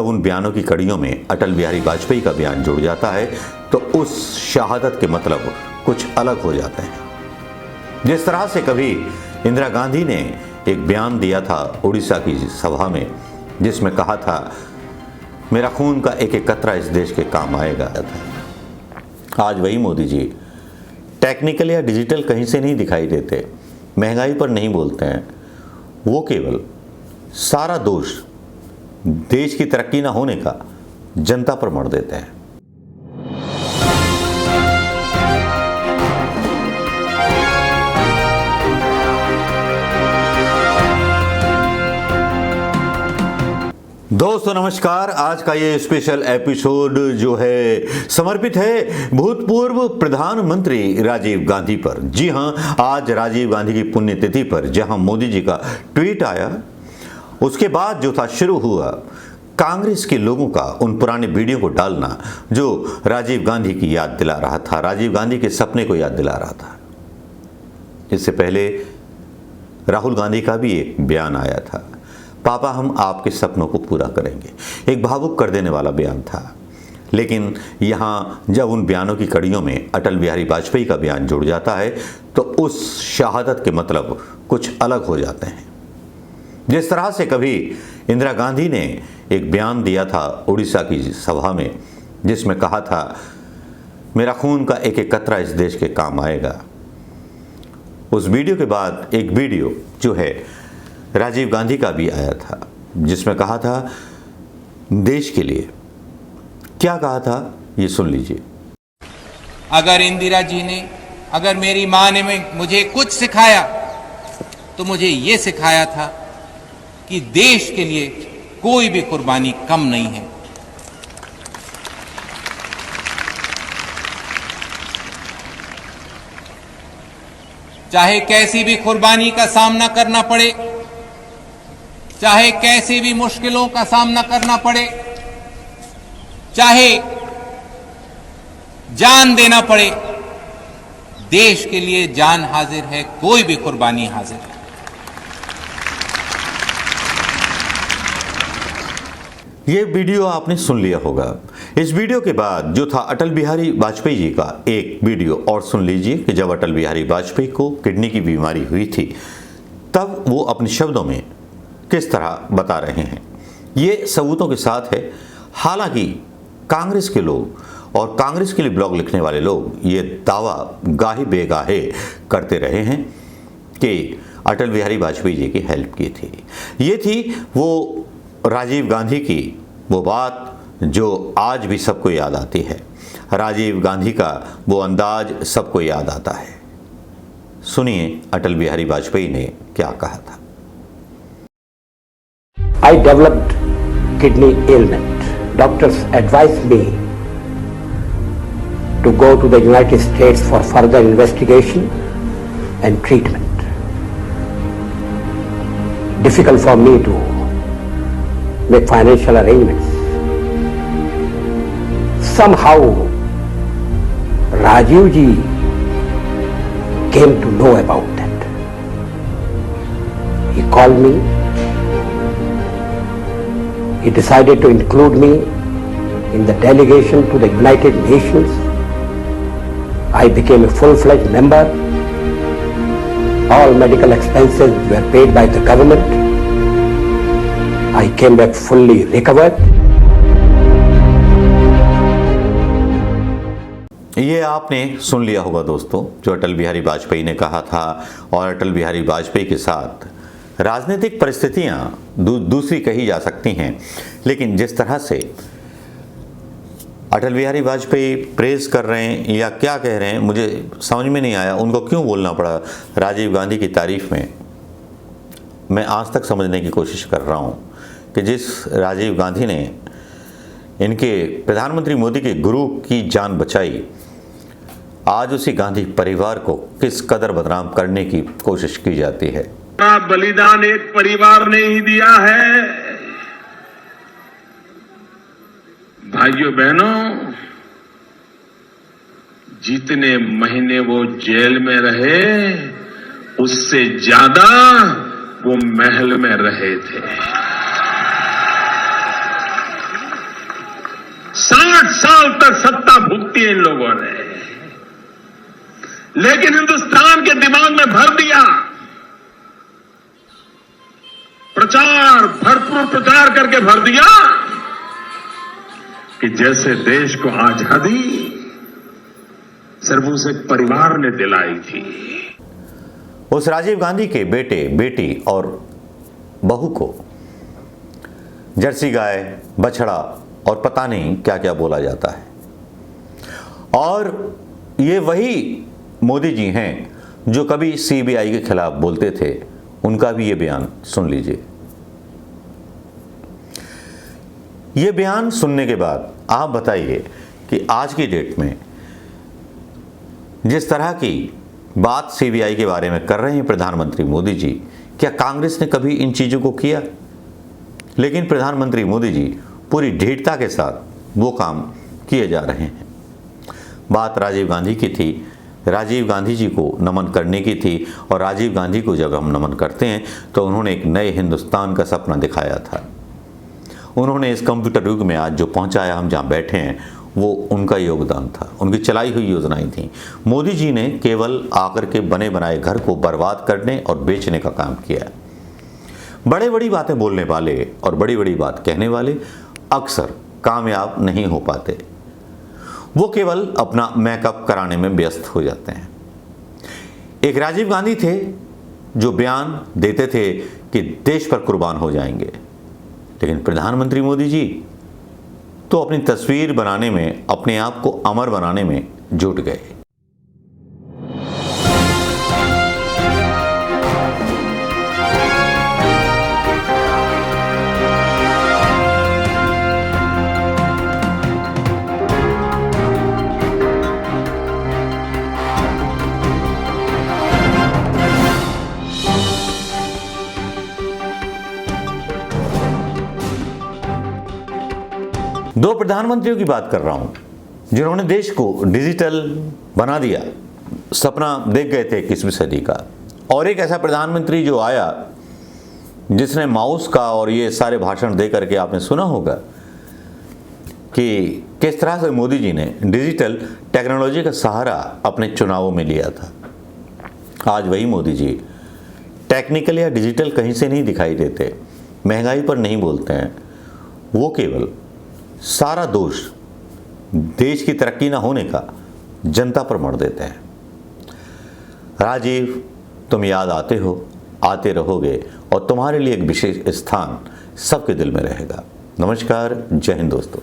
उन बयानों की कड़ियों में अटल बिहारी वाजपेयी का बयान जुड़ जाता है तो उस शहादत के मतलब कुछ अलग हो जाते हैं। जिस तरह से कभी इंदिरा गांधी ने एक बयान दिया था उड़ीसा की सभा में, जिसमें कहा था मेरा खून का एक एक कतरा इस देश के काम आएगा। आज वही मोदी जी टेक्निकल या डिजिटल कहीं से नहीं दिखाई देते, महंगाई पर नहीं बोलते हैं, वो केवल सारा दोष देश की तरक्की ना होने का जनता पर मढ़ देते हैं। दोस्तों नमस्कार, आज का ये स्पेशल एपिसोड जो है समर्पित है भूतपूर्व प्रधानमंत्री राजीव गांधी पर। जी हां, आज राजीव गांधी की पुण्यतिथि पर जहां मोदी जी का ट्वीट आया, उसके बाद जो था शुरू हुआ कांग्रेस के लोगों का उन पुराने वीडियो को डालना जो राजीव गांधी की याद दिला रहा था, राजीव गांधी के सपने को याद दिला रहा था। इससे पहले राहुल गांधी का भी एक बयान आया था, पापा हम आपके सपनों को पूरा करेंगे। एक भावुक कर देने वाला बयान था। लेकिन यहाँ जब उन बयानों की कड़ियों में अटल बिहारी वाजपेयी का बयान जुड़ जाता है तो उस शहादत के मतलब कुछ अलग हो जाते हैं। जिस तरह से कभी इंदिरा गांधी ने एक बयान दिया था उड़ीसा की सभा में, जिसमें कहा था मेरा खून का एक एक कतरा इस देश के काम आएगा। उस वीडियो के बाद एक वीडियो जो है राजीव गांधी का भी आया था, जिसमें कहा था देश के लिए। क्या कहा था ये सुन लीजिए। अगर इंदिरा जी ने, अगर मेरी मां ने मुझे कुछ सिखाया तो मुझे ये सिखाया था कि देश के लिए कोई भी कुर्बानी कम नहीं है। चाहे कैसी भी कुर्बानी का सामना करना पड़े, चाहे कैसी भी मुश्किलों का सामना करना पड़े, चाहे जान देना पड़े, देश के लिए जान हाजिर है, कोई भी कुर्बानी हाजिर है। ये वीडियो आपने सुन लिया होगा। इस वीडियो के बाद जो था अटल बिहारी वाजपेयी जी का एक वीडियो और सुन लीजिए कि जब अटल बिहारी वाजपेयी को किडनी की बीमारी हुई थी तब वो अपने शब्दों में किस तरह बता रहे हैं। ये सबूतों के साथ है। हालांकि कांग्रेस के लोग और कांग्रेस के लिए ब्लॉग लिखने वाले लोग ये दावा गाहे बेगाहे करते रहे हैं कि अटल बिहारी वाजपेयी जी की हेल्प की थी। ये थी वो राजीव गांधी की वो बात जो आज भी सबको याद आती है। राजीव गांधी का वो अंदाज सबको याद आता है। सुनिए अटल बिहारी वाजपेयी ने क्या कहा था। I developed kidney ailment. Doctors advised me to go to the United States for further investigation and treatment. Difficult for me to make financial arrangements. Somehow Rajiv ji came to know about that. He called me. He decided to include me in the delegation to the United Nations. I became a full-fledged member. All medical expenses were paid by the government. I came back fully recovered. ये आपने सुन लिया होगा दोस्तों, जो अटल बिहारी वाजपेयी ने कहा था। और अटल बिहारी वाजपेयी के साथ राजनीतिक परिस्थितियां दूसरी कही जा सकती हैं, लेकिन जिस तरह से अटल बिहारी वाजपेयी प्रेज कर रहे हैं या क्या कह रहे हैं मुझे समझ में नहीं आया। उनको क्यों बोलना पड़ा राजीव गांधी की तारीफ में, मैं आज तक समझने की कोशिश कर रहा हूं कि जिस राजीव गांधी ने इनके प्रधानमंत्री मोदी के गुरु की जान बचाई, आज उसी गांधी परिवार को किस कदर बदनाम करने की कोशिश की जाती है। बलिदान एक परिवार ने ही दिया है। भाइयों बहनों, जितने महीने वो जेल में रहे उससे ज्यादा वो महल में रहे थे। 60 साल तक सत्ता भुगती है इन लोगों ने, लेकिन हिंदुस्तान के दिमाग में भर दिया, प्रचार, भरपूर प्रचार करके भर दिया कि जैसे देश को आजादी सिर्फ उस एक परिवार ने दिलाई थी। उस राजीव गांधी के बेटे, बेटी और बहू को जर्सी गाय, बछड़ा और पता नहीं क्या क्या बोला जाता है। और ये वही मोदी जी हैं जो कभी सीबीआई के खिलाफ बोलते थे। उनका भी ये बयान सुन लीजिए। ये बयान सुनने के बाद आप बताइए कि आज की डेट में जिस तरह की बात सीबीआई के बारे में कर रहे हैं प्रधानमंत्री मोदी जी, क्या कांग्रेस ने कभी इन चीज़ों को किया? लेकिन प्रधानमंत्री मोदी जी पूरी दृढ़ता के साथ वो काम किए जा रहे हैं। बात राजीव गांधी की थी, राजीव गांधी जी को नमन करने की थी। और राजीव गांधी को जब हम नमन करते हैं तो उन्होंने एक नए हिंदुस्तान का सपना दिखाया था। उन्होंने इस कंप्यूटर युग में आज जो पहुंचाया, हम जहां बैठे हैं, वो उनका योगदान था, उनकी चलाई हुई योजनाएं थी। मोदी जी ने केवल आकर के बने बनाए घर को बर्बाद करने और बेचने का काम किया। बड़े बड़ी बातें बोलने वाले और बड़ी बड़ी बात कहने वाले अक्सर कामयाब नहीं हो पाते। वो केवल अपना मेकअप कराने में व्यस्त हो जाते हैं। एक राजीव गांधी थे जो बयान देते थे कि देश पर कुर्बान हो जाएंगे, लेकिन प्रधानमंत्री मोदी जी तो अपनी तस्वीर बनाने में, अपने आप को अमर बनाने में जुट गए। दो प्रधानमंत्रियों की बात कर रहा हूं जिन्होंने देश को डिजिटल बना दिया, सपना देख गए थे 21वीं सदी का। और एक ऐसा प्रधानमंत्री जो आया जिसने माउस का और ये सारे भाषण दे करके आपने सुना होगा कि किस तरह से मोदी जी ने डिजिटल टेक्नोलॉजी का सहारा अपने चुनावों में लिया था। आज वही मोदी जी टेक्निकल या डिजिटल कहीं से नहीं दिखाई देते, महंगाई पर नहीं बोलते हैं। वो केवल सारा दोष देश की तरक्की ना होने का जनता पर मढ़ देते हैं। राजीव, तुम याद आते हो, आते रहोगे और तुम्हारे लिए एक विशेष स्थान सबके दिल में रहेगा। नमस्कार, जय हिंद दोस्तों।